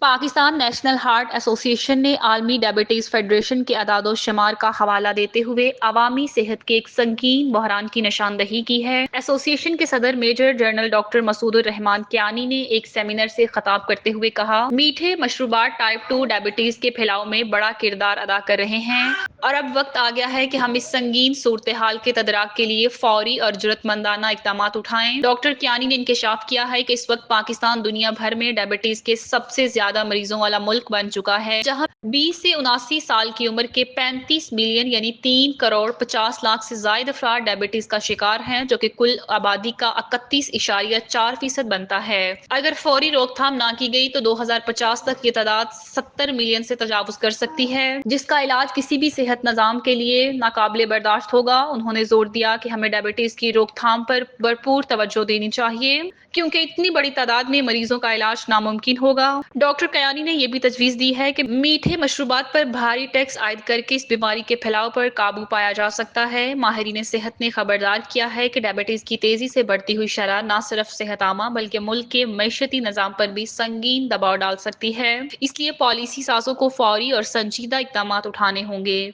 Pakistan national heart ایسوسی ایشن نے عالمی ڈائبٹیز فیڈریشن کے اعداد و شمار کا حوالہ دیتے ہوئے عوامی صحت کے ایک سنگین بحران کی نشاندہی کی ہے۔ ایسوسی ایشن کے صدر میجر جنرل ڈاکٹر مسعود الرحمان کیانی نے ایک سیمینار سے خطاب کرتے ہوئے کہا، میٹھے مشروبات ٹائپ 2 ڈائبٹیز کے پھیلاؤ میں بڑا کردار ادا کر رہے ہیں اور اب وقت آ گیا ہے کہ ہم اس سنگین صورتحال کے تدارک کے لیے فوری اور جرأتمندانہ اقدامات اٹھائیں۔ ڈاکٹر کیانی نے انکشاف کیا ہے کہ اس وقت پاکستان دنیا بھر میں ڈائبٹیز کے سب سے زیادہ مریضوں والا ملک بن چکا ہے، جہاں 20 سے 79 سال کی عمر کے 35 ملین یعنی 3 کروڑ 50 لاکھ سے زائد افراد ڈائبٹیز کا شکار ہیں، جو کہ کل آبادی کا 31.4% بنتا ہے۔ اگر فوری روک تھام نہ کی گئی تو 2050 تک یہ تعداد 70 ملین سے تجاوز کر سکتی ہے، جس کا علاج کسی بھی صحت نظام کے لیے ناقابل برداشت ہوگا۔ انہوں نے زور دیا کہ ہمیں ڈائبٹیز کی روک تھام پر بھرپور توجہ دینی چاہیے، کیونکہ اتنی بڑی تعداد میں مریضوں کا علاج ناممکن ہوگا۔ ڈاکٹر کیانی نے یہ بھی تجویز دی ہے کہ میٹھے مشروبات پر بھاری ٹیکس عائد کر کے اس بیماری کے پھیلاؤ پر قابو پایا جا سکتا ہے۔ ماہرین صحت نے خبردار کیا ہے کہ ڈائبٹیز کی تیزی سے بڑھتی ہوئی شرح نہ صرف صحت عامہ بلکہ ملک کے معیشتی نظام پر بھی سنگین دباؤ ڈال سکتی ہے، اس لیے پالیسی سازوں کو فوری اور سنجیدہ اقدامات اٹھانے ہوں گے۔